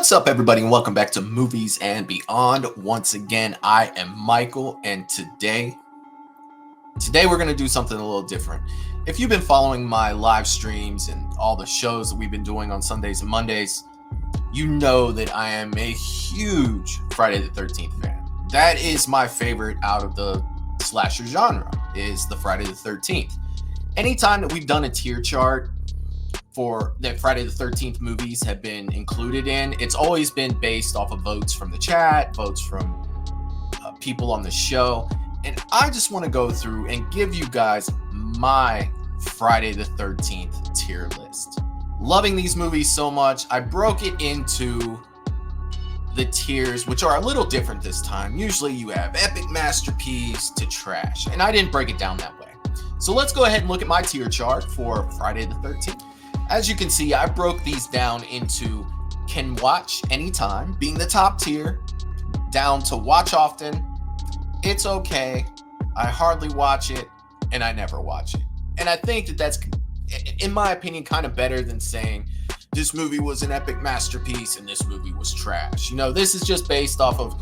What's up, everybody, and welcome back to Movies and Beyond. Once again, I am Michael, and today we're going to do something a little different. If you've been following my live streams and all the shows that we've been doing on Sundays and Mondays, you know that I am a huge Friday the 13th fan. That is my favorite out of the slasher genre, is the Friday the 13th. Anytime that we've done a tier chart for that Friday the 13th movies have been included in, it's always been based off of votes from the chat, votes from people on the show. And I just want to go through and give you guys my Friday the 13th tier list. Loving these movies so much, I broke it into the tiers, which are a little different this time. Usually you have epic masterpiece to trash, and I didn't break it down that way. So let's go ahead and look at my tier chart for Friday the 13th. As you can see, I broke these down into can watch anytime, being the top tier, down to watch often, it's okay, I hardly watch it, and I never watch it. And I think that that's, in my opinion, kind of better than saying this movie was an epic masterpiece and this movie was trash. You know, this is just based off of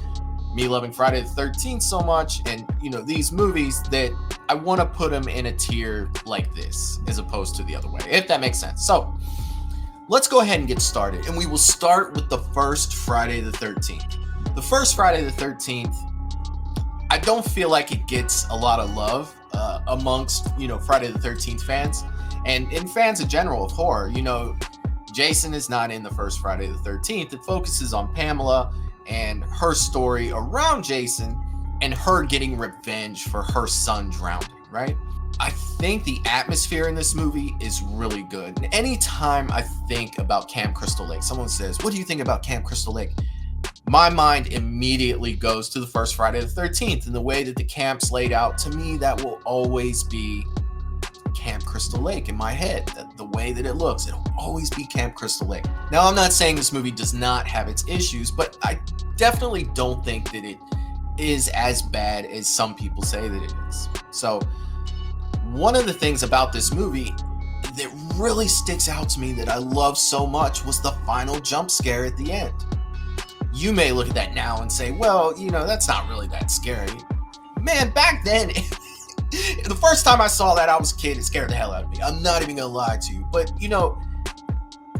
me loving Friday the 13th so much, and these movies that I want to put them in a tier like this as opposed to the other way, if that makes sense. So let's go ahead and get started, and we will start with the first Friday the 13th. The first Friday the 13th, I don't feel like it gets a lot of love amongst Friday the 13th fans and fans in general of horror. Jason is not in the first Friday the 13th. It focuses on Pamela and her story around Jason and her getting revenge for her son drowning, right? I think the atmosphere in this movie is really good. And anytime I think about Camp Crystal Lake, someone says, what do you think about Camp Crystal Lake? My mind immediately goes to the first Friday the 13th, and the way that the camp's laid out, to me, that will always be Camp Crystal Lake in my head. The way that it looks, it'll always be Camp Crystal Lake. Now, I'm not saying this movie does not have its issues, but I definitely don't think that it is as bad as some people say that it is. So one of the things about this movie that really sticks out to me that I love so much was the final jump scare at the end. You may look at that now and say, well, that's not really that scary. Man, back then, the first time I saw that, I was a kid. It scared the hell out of me. I'm not even going to lie to you. But,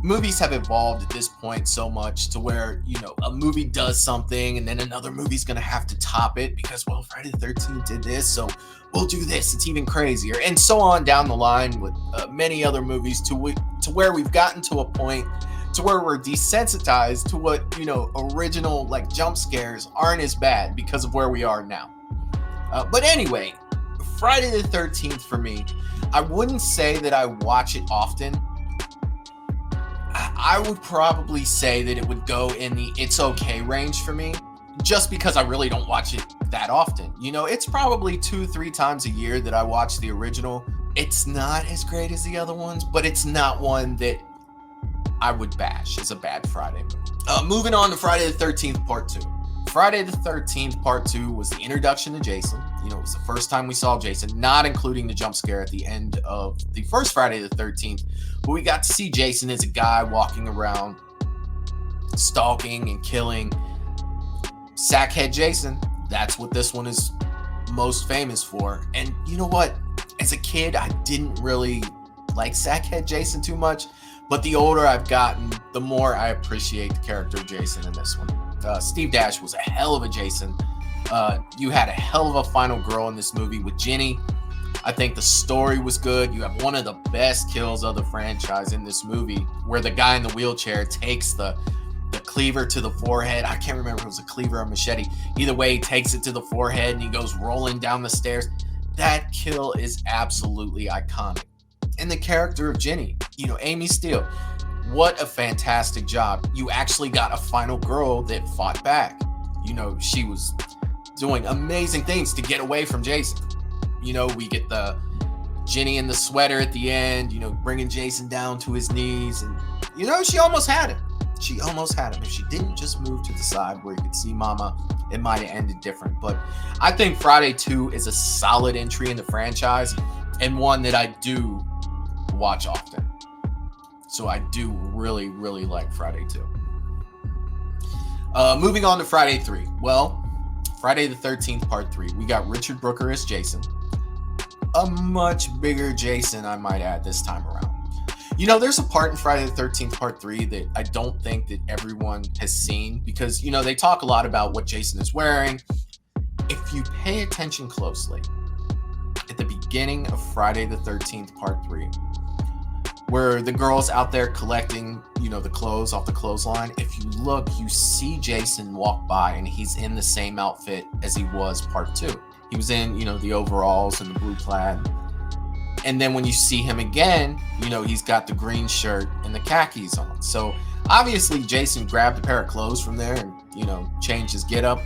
movies have evolved at this point so much to where, a movie does something and then another movie's going to have to top it because, well, Friday the 13th did this, so we'll do this. It's even crazier. And so on down the line with many other movies to where we've gotten to a point to where we're desensitized to what, original like jump scares aren't as bad because of where we are now. But anyway, Friday the 13th for me, I wouldn't say that I watch it often. I would probably say that it would go in the it's okay range for me, just because I really don't watch it that often. It's probably 2-3 times a year that I watch the original. It's not as great as the other ones, but it's not one that I would bash as a bad Friday movie. Moving on to Friday the 13th Part 2. Friday the 13th Part 2 was the introduction to Jason. It was the first time we saw Jason, not including the jump scare at the end of the first Friday the 13th, but we got to see Jason as a guy walking around, stalking and killing Sackhead Jason. That's what this one is most famous for. And you know what? As a kid, I didn't really like Sackhead Jason too much, but the older I've gotten, the more I appreciate the character of Jason in this one. Steve Dash was a hell of a Jason. You had a hell of a final girl in this movie with Jenny. I think the story was good. You have one of the best kills of the franchise in this movie, where the guy in the wheelchair takes the cleaver to the forehead. I can't remember if it was a cleaver or machete. Either way, he takes it to the forehead and he goes rolling down the stairs. That kill is absolutely iconic. And the character of Jenny, Amy Steele, what a fantastic job. You actually got a final girl that fought back. She was doing amazing things to get away from Jason. We get the Jenny in the sweater at the end, bringing Jason down to his knees. And, she almost had him. If she didn't just move to the side where you could see Mama, it might have ended different. But I think Friday 2 is a solid entry in the franchise and one that I do watch often. So I do really, really like Friday 2. Moving on to Friday 3. Well, Friday the 13th Part 3. We got Richard Brooker as Jason. A much bigger Jason, I might add, this time around. You know, there's a part in Friday the 13th Part 3 that I don't think that everyone has seen because, you know, they talk a lot about what Jason is wearing. If you pay attention closely, at the beginning of Friday the 13th Part 3, where the girl's out there collecting, you know, the clothes off the clothesline, if you look, you see Jason walk by and he's in the same outfit as he was Part 2. He was in, you know, the overalls and the blue plaid. And then when you see him again, you know, he's got the green shirt and the khakis on. So obviously Jason grabbed a pair of clothes from there and, you know, changed his getup.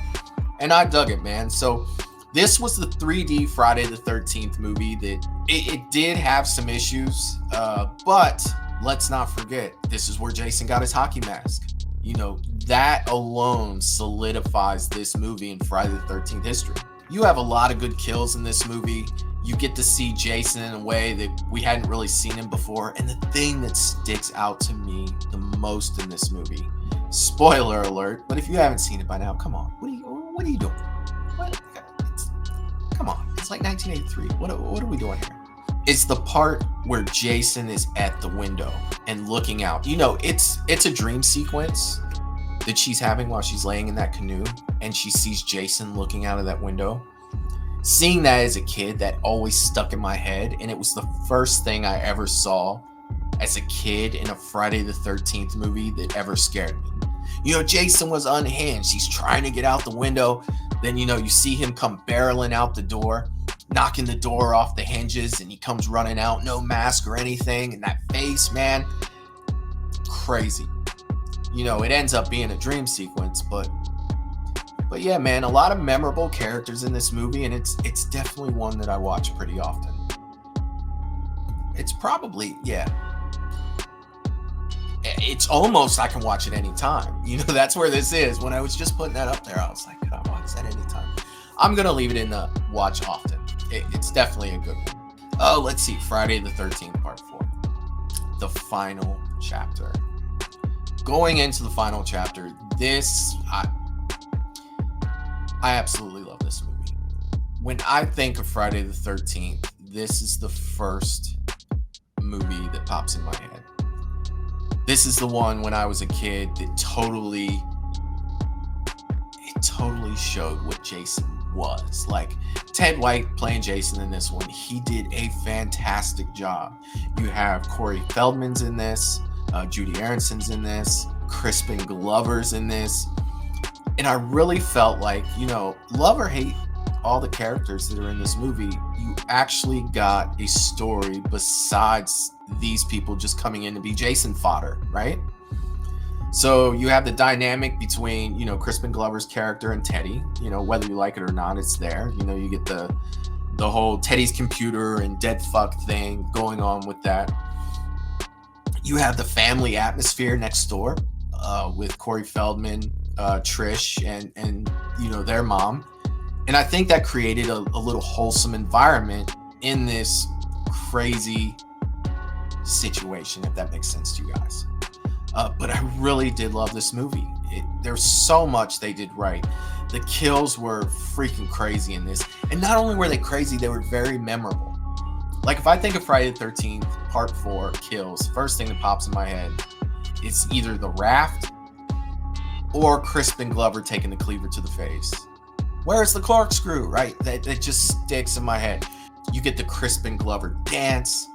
And I dug it, man. So this was the 3D Friday the 13th movie that it did have some issues. But let's not forget, this is where Jason got his hockey mask. You know, that alone solidifies this movie in Friday the 13th history. You have a lot of good kills in this movie. You get to see Jason in a way that we hadn't really seen him before. And the thing that sticks out to me the most in this movie, spoiler alert, but if you haven't seen it by now, come on. What are you doing? Come on. It's like 1983. What are we doing here? It's the part where Jason is at the window and looking out. You know, it's a dream sequence that she's having while she's laying in that canoe and she sees Jason looking out of that window. Seeing that as a kid, that always stuck in my head, and it was the first thing I ever saw as a kid in a Friday the 13th movie that ever scared me. You know, Jason was unhinged. He's trying to get out the window. Then, you know, you see him come barreling out the door, knocking the door off the hinges, and he comes running out, no mask or anything, and that face, man, crazy. You know, it ends up being a dream sequence, but yeah, man, a lot of memorable characters in this movie, and it's definitely one that I watch pretty often. It's probably, yeah. It's almost I can watch it anytime. You know, that's where this is. When I was just putting that up there, I was like, could I watch that anytime? I'm going to leave it in the watch often. It's definitely a good one. Oh, let's see. Friday the 13th, Part 4. The final chapter. Going into the final chapter, I absolutely love this movie. When I think of Friday the 13th, this is the first movie that pops in my head. This is the one when I was a kid that totally showed what Jason was. Like, Ted White playing Jason in this one, he did a fantastic job. You have Corey Feldman's in this, Judy Aronson's in this, Crispin Glover's in this. And I really felt like, you know, love or hate all the characters that are in this movie, you actually got a story besides these people just coming in to be Jason fodder, right? So you have the dynamic between, you know, Crispin Glover's character and Teddy, you know, whether you like it or not, it's there. You know, you get the whole Teddy's computer and dead fuck thing going on with that. You have the family atmosphere next door with Corey Feldman, Trish, and you know, their mom. And I think that created a little wholesome environment in this crazy situation, if that makes sense to you guys. But I really did love this movie. There's so much they did right. The kills were freaking crazy in this. And not only were they crazy, they were very memorable. Like, if I think of Friday the 13th, Part 4 kills, first thing that pops in my head is either the raft or Crispin Glover taking the cleaver to the face. Where's the corkscrew, right? That just sticks in my head. You get the Crispin Glover dance.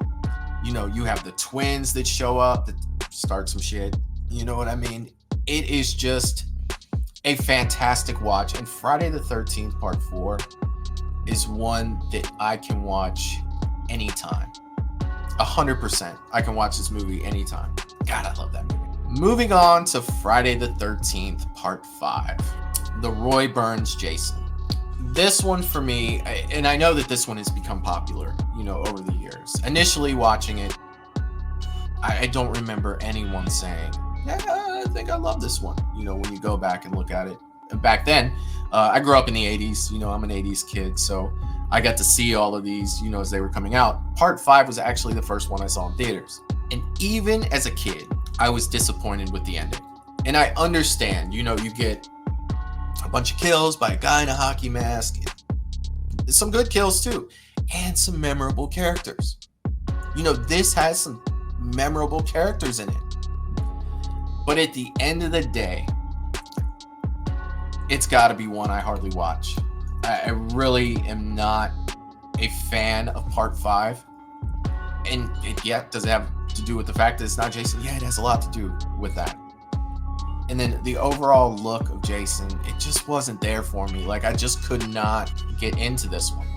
You know, you have the twins that show up that start some shit. You know what I mean? It is just a fantastic watch. And Friday the 13th, Part 4 is one that I can watch anytime. 100%. I can watch this movie anytime. God, I love that movie. Moving on to Friday the 13th, Part 5. The Roy Burns Jason. This one for me, and I know that this one has become popular, you know, over the years. Initially watching it, I don't remember anyone saying, yeah, I think I love this one. You know, when you go back and look at it. Back then, I grew up in the 80s. You know, I'm an 80s kid, so I got to see all of these, you know, as they were coming out. Part 5 was actually the first one I saw in theaters. And even as a kid, I was disappointed with the ending. And I understand, you get a bunch of kills by a guy in a hockey mask, some good kills too, and some memorable characters. This has some memorable characters in it. But at the end of the day, it's got to be one I hardly watch. I really am not a fan of Part 5. And does it have to do with the fact that it's not Jason? Yeah, it has a lot to do with that. And then the overall look of Jason, it just wasn't there for me. Like, I just could not get into this one.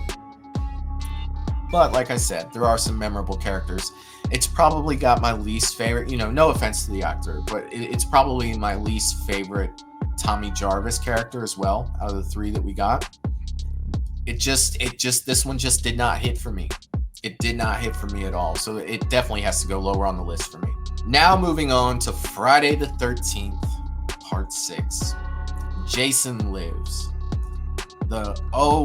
But like I said, there are some memorable characters. It's probably got my least favorite, no offense to the actor, but it's probably my least favorite Tommy Jarvis character as well, out of the 3 that we got. This one just did not hit for me. It did not hit for me at all. So it definitely has to go lower on the list for me. Now moving on to Friday the 13th, Part 6. Jason Lives.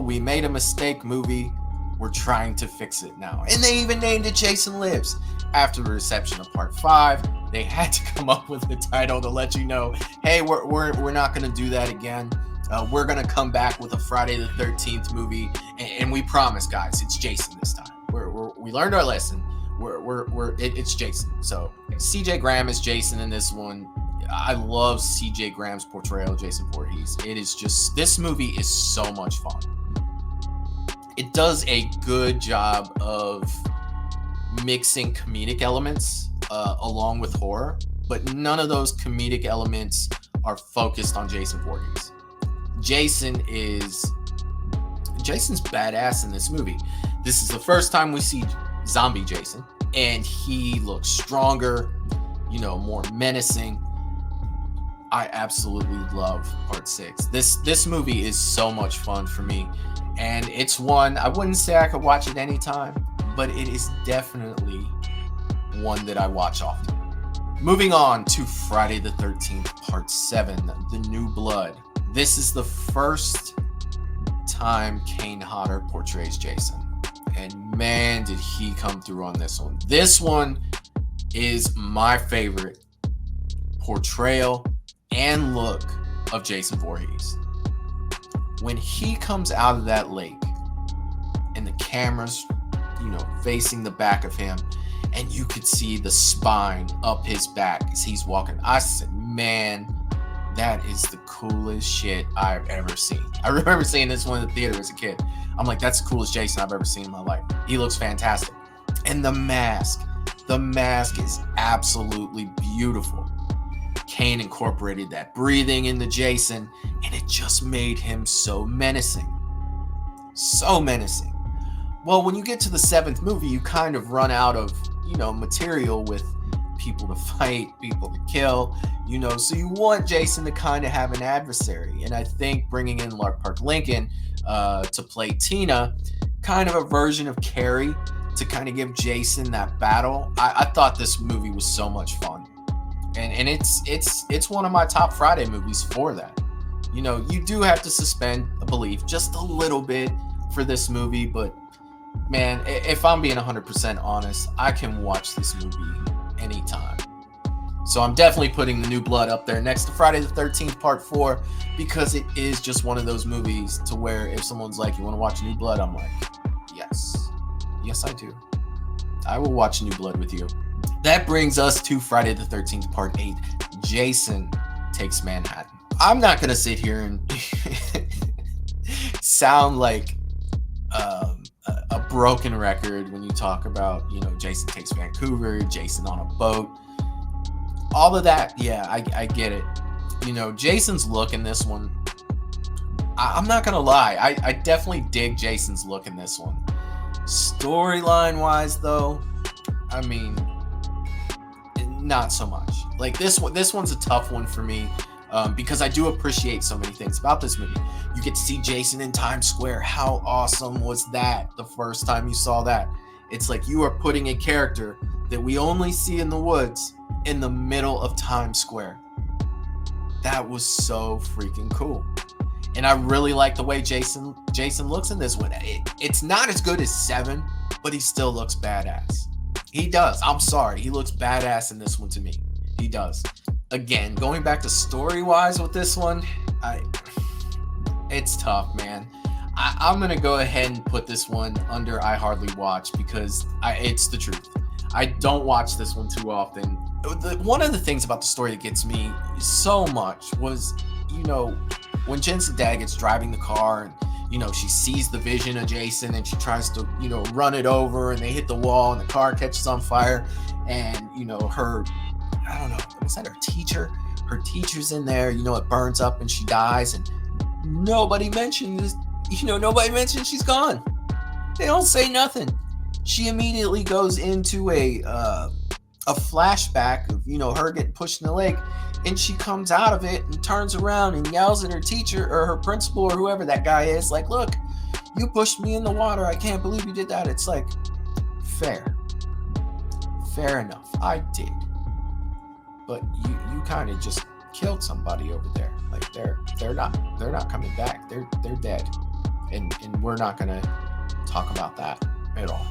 We made a mistake movie. We're trying to fix it now. And they even named it Jason Lives. After the reception of Part 5, they had to come up with a title to let you know, hey, we're not going to do that again. We're going to come back with a Friday the 13th movie. And we promise, guys, it's Jason this time. We learned our lesson. It's Jason. So CJ Graham is Jason in this one. I love CJ Graham's portrayal of Jason Voorhees. It is just, this movie is so much fun. It does a good job of mixing comedic elements along with horror, but none of those comedic elements are focused on Jason Voorhees. Jason's badass in this movie. This is the first time we see zombie Jason, and he looks stronger, more menacing. I absolutely love Part 6. This movie is so much fun for me, and it's one, I wouldn't say I could watch it anytime, but it is definitely one that I watch often. Moving on to Friday the 13th, Part 7, The New Blood. This is the first time Kane Hodder portrays Jason. And man, did he come through on this one. This one is my favorite portrayal and look of Jason Voorhees. When he comes out of that lake and the camera's, facing the back of him, and you could see the spine up his back as he's walking, I said, man, that is the coolest shit I've ever seen. I remember seeing this one in the theater as a kid. I'm like, that's the coolest Jason I've ever seen in my life. He looks fantastic. And the mask is absolutely beautiful. Kane incorporated that breathing into Jason, and it just made him so menacing. So menacing. Well, when you get to the 7th movie, you kind of run out of, material with people to fight, people to kill, so you want Jason to kind of have an adversary. And I think bringing in Lark Park Lincoln to play Tina, kind of a version of Carrie, to kind of give Jason that battle. I thought this movie was so much fun. And it's one of my top Friday movies for that. You do have to suspend a belief just a little bit for this movie, but man, if I'm being 100% honest, I can watch this movie anytime. So I'm definitely putting The New Blood up there next to Friday the 13th Part 4, because it is just one of those movies to where if someone's like, you want to watch New Blood? I'm like, yes, I do. I will watch New Blood with you. That brings us to Friday the 13th Part 8, Jason Takes Manhattan. I'm not going to sit here and sound like a broken record when you talk about, Jason Takes Vancouver, Jason on a boat, all of that. Yeah, I get it. Jason's look in this one, I'm not going to lie. I definitely dig Jason's look in this one. Storyline wise, though, I mean, not so much. Like this one's a tough one for me. Because I do appreciate so many things about this movie. You get to see Jason in Times Square. How awesome was that the first time you saw that? It's like you are putting a character that we only see in the woods in the middle of Times Square. That was so freaking cool. And I really like the way Jason looks in this one. It's not as good as 7, but he still looks badass. He does. I'm sorry. He looks badass in this one to me. He does. again, going back to story-wise with this one, it's tough, man. I'm gonna go ahead and put this one under I hardly watch because it's the truth. I don't watch this one too often. One of the things about the story that gets me so much was, when Jensen Daggett's driving the car and, she sees the vision of Jason and she tries to, run it over and they hit the wall and the car catches on fire and, her, I don't know, was that her teacher? Her teacher's in there, it burns up and she dies and nobody mentions nobody mentions she's gone. They don't say nothing. She immediately goes into a flashback of, her getting pushed in the lake, and she comes out of it and turns around and yells at her teacher or her principal or whoever that guy is, like, look, you pushed me in the water. I can't believe you did that. It's like, fair enough. I did. But you kind of just killed somebody over there. Like they're not coming back. They're dead. And we're not gonna talk about that at all.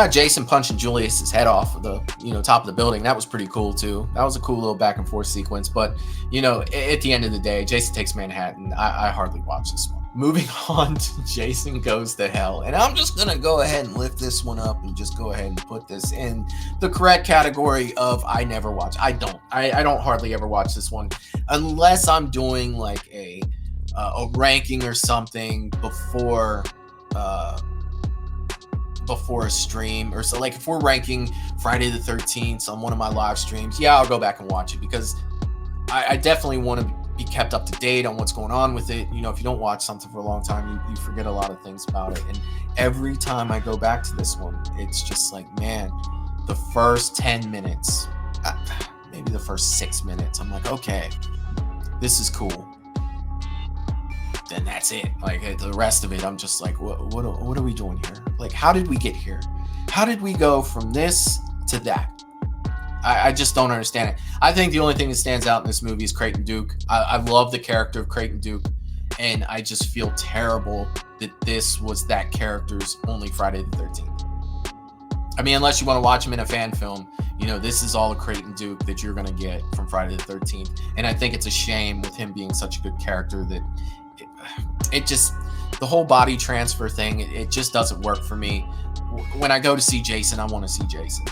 Jason punching Julius's head off of the top of the building. That was pretty cool too. That was a cool little back and forth sequence. But at the end of the day, Jason Takes Manhattan. I hardly watch this one. Moving on to Jason Goes to Hell, and I'm just gonna go ahead and lift this one up and just go ahead and put this in the correct category of I never watch. I don't hardly ever watch this one unless I'm doing like a ranking or something before a stream, or so, like if we're ranking Friday the 13th on one of my live streams, I'll go back and watch it because I definitely want to be kept up to date on what's going on with it. If you don't watch something for a long time, you forget a lot of things about it. And every time I go back to this one, it's just like, man, the first 10 minutes, maybe the first 6 minutes, I'm like, okay, this is cool. Then that's it. Like the rest of it, I'm just like, what are we doing here? Like, how did we get here? How did we go from this to that? I just don't understand it. I think the only thing that stands out in this movie is Creighton Duke. I love the character of Creighton Duke, and I just feel terrible that this was that character's only Friday the 13th. I mean, unless you want to watch him in a fan film, this is all the Creighton Duke that you're going to get from Friday the 13th. And I think it's a shame with him being such a good character that it just, the whole body transfer thing, it just doesn't work for me. When I go to see Jason, I want to see Jason.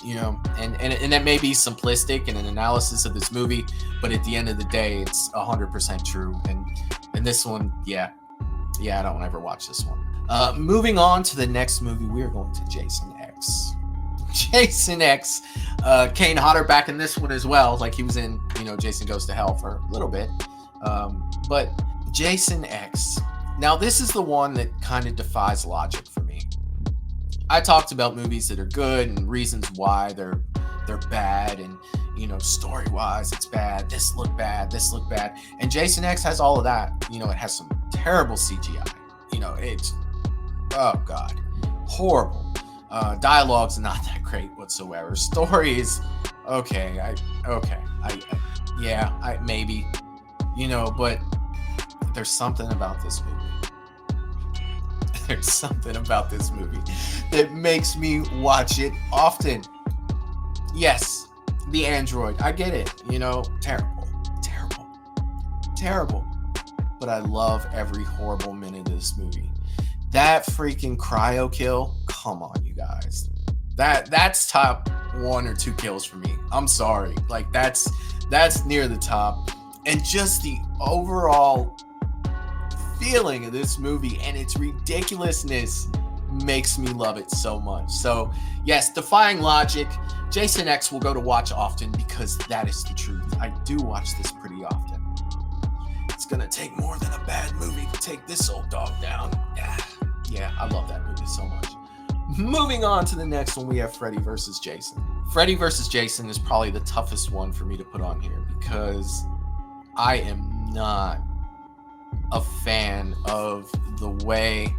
And that may be simplistic in an analysis of this movie, but at the end of the day, it's 100% true. And this one, I don't ever watch this one. Moving on to the next movie, we are going to Jason X. Jason X, Kane Hodder back in this one as well, like he was in, Jason Goes to Hell for a little bit. But Jason X. Now, this is the one that kind of defies logic for me. I talked about movies that are good and reasons why they're bad, and story-wise it's bad. This looked bad. And Jason X has all of that. It has some terrible CGI. It's god, horrible. Dialogue's not that great whatsoever. Story is okay. Maybe, but there's something about this movie. There's something about this movie that makes me watch it often. Yes, the android. I get it. Terrible. But I love every horrible minute of this movie. That freaking cryo kill. Come on, you guys. That's top 1 or 2 kills for me. I'm sorry. Like that's near the top. And just the overall feeling of this movie and its ridiculousness makes me love it so much. So yes, defying logic, Jason X will go to watch often because that is the truth. I do watch this pretty often. It's gonna take more than a bad movie to take this old dog down. Yeah, I love that movie so much. Moving on to the next one, we have Freddy vs. Jason. Freddy vs. Jason is probably the toughest one for me to put on here because I am not a fan of the way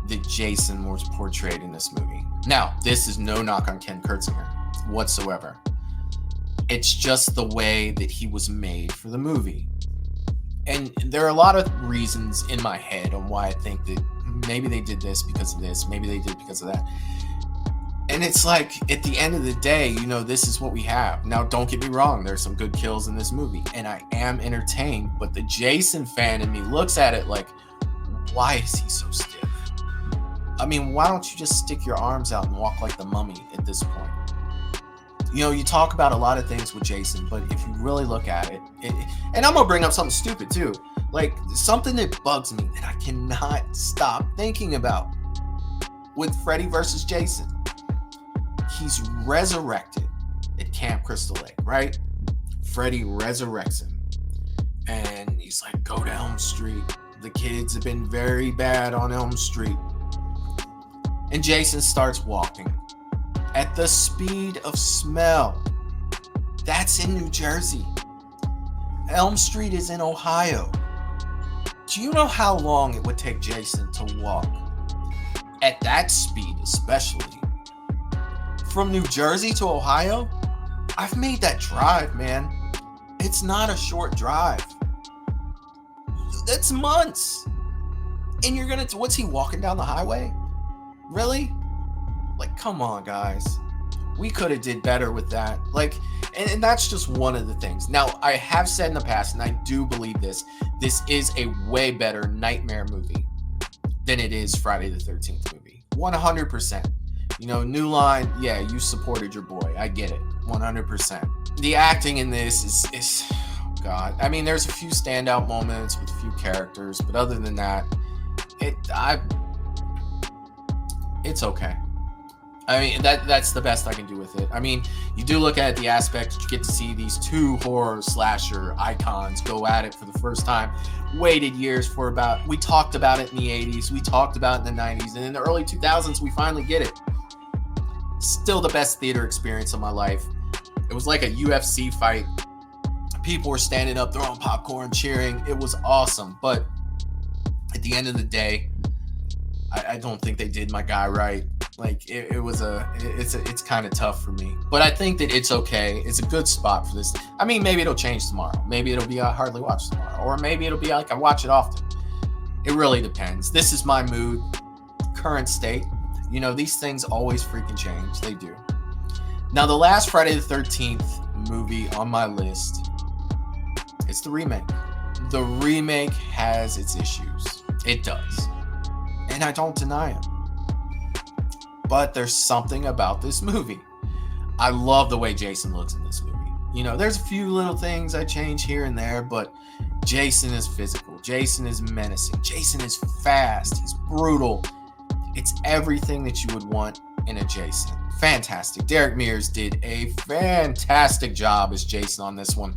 that Jason was portrayed in this movie. Now, this is no knock on Ken Kurtzinger whatsoever. It's just the way that he was made for the movie. And there are a lot of reasons in my head on why I think that maybe they did this because of this, maybe they did because of that. And it's like, at the end of the day, this is what we have. Now, don't get me wrong, there's some good kills in this movie, and I am entertained, but the Jason fan in me looks at it like, why is he so stiff? I mean, why don't you just stick your arms out and walk like the mummy at this point? You talk about a lot of things with Jason, but if you really look at it, and I'm going to bring up something stupid too, like something that bugs me that I cannot stop thinking about with Freddy versus Jason. He's resurrected at Camp Crystal Lake, right? Freddy resurrects him. And he's like, go to Elm Street. The kids have been very bad on Elm Street. And Jason starts walking at the speed of smell. That's in New Jersey. Elm Street is in Ohio. Do you know how long it would take Jason to walk? At that speed, especially. From New Jersey to Ohio? I've made that drive, man. It's not a short drive. That's months. And you're gonna, what's he walking down the highway? Really? Like, come on, guys. We could have did better with that. Like, and that's just one of the things. Now, I have said in the past, and I do believe this is a way better Nightmare movie than it is Friday the 13th movie. 100%. New Line, yeah, you supported your boy. I get it. 100%. The acting in this is oh God. I mean, there's a few standout moments with a few characters, but other than that, it's okay. I mean, that's the best I can do with it. I mean, you do look at the aspect that you get to see these two horror slasher icons go at it for the first time. Waited years for we talked about it in the 80s, we talked about it in the 90s, and in the early 2000s, we finally get it. Still the best theater experience of my life. It was like a UFC fight. People were standing up, throwing popcorn, cheering. It was awesome. But at the end of the day, I don't think they did my guy right. Like it's kind of tough for me, but I think that it's okay. It's a good spot for this. I mean, maybe it'll change tomorrow. Maybe it'll be I hardly watch tomorrow, or maybe it'll be like I watch it often. It really depends. This is my mood, current state. These things always freaking change. They do. Now, the last Friday the 13th movie on my list is the remake. The remake has its issues. It does. And I don't deny them. But there's something about this movie. I love the way Jason looks in this movie. There's a few little things I change here and there, but Jason is physical. Jason is menacing. Jason is fast. He's brutal. It's everything that you would want in a Jason. Fantastic. Derek Mears did a fantastic job as Jason on this one.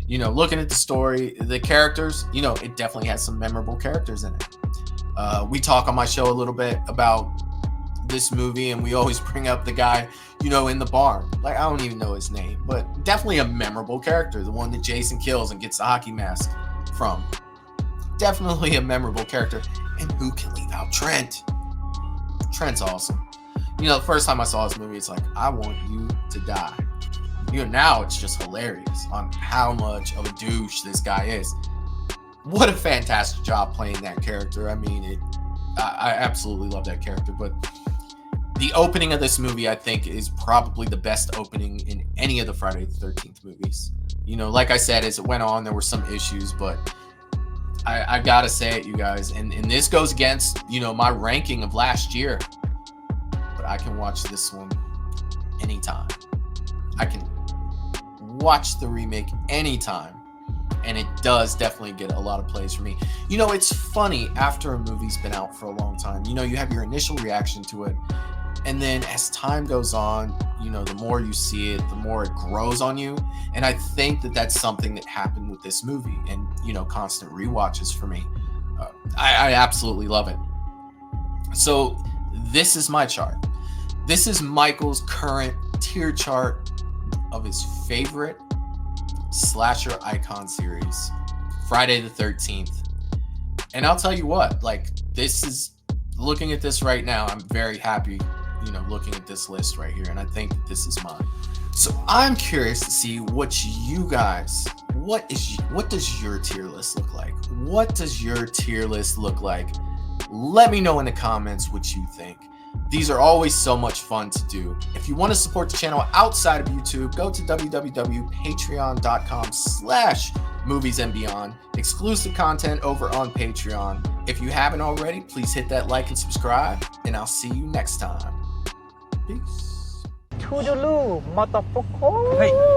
Looking at the story, the characters, it definitely has some memorable characters in it. We talk on my show a little bit about this movie, and we always bring up the guy, in the barn. Like, I don't even know his name, but definitely a memorable character. The one that Jason kills and gets the hockey mask from. Definitely a memorable character. And who can leave out Trent? Trent's awesome. The first time I saw this movie, it's like, I want you to die. Now it's just hilarious on how much of a douche this guy is. What a fantastic job playing that character. I mean, I absolutely love that character. But the opening of this movie, I think, is probably the best opening in any of the Friday the 13th movies. Like I said, as it went on, there were some issues, but I gotta say it, you guys. And this goes against, my ranking of last year. But I can watch this one anytime. I can watch the remake anytime. And it does definitely get a lot of plays for me. It's funny, after a movie's been out for a long time, you have your initial reaction to it. And then as time goes on, the more you see it, the more it grows on you. And I think that that's something that happened with this movie and, constant rewatches for me. I absolutely love it. So this is my chart. This is Michael's current tier chart of his favorite slasher icon series, Friday the 13th. And I'll tell you what, this is, looking at this right now, I'm very happy, looking at this list right here, and I think that this is mine. So I'm curious to see what you guys, what does your tier list look like? What does your tier list look like? Let me know in the comments what you think. These are always so much fun to do. If you want to support the channel outside of YouTube, go to www.patreon.com/moviesandbeyond. Exclusive content over on Patreon. If you haven't already, please hit that like and subscribe, and I'll see you next time. Peace. Toodaloo, motherfucker.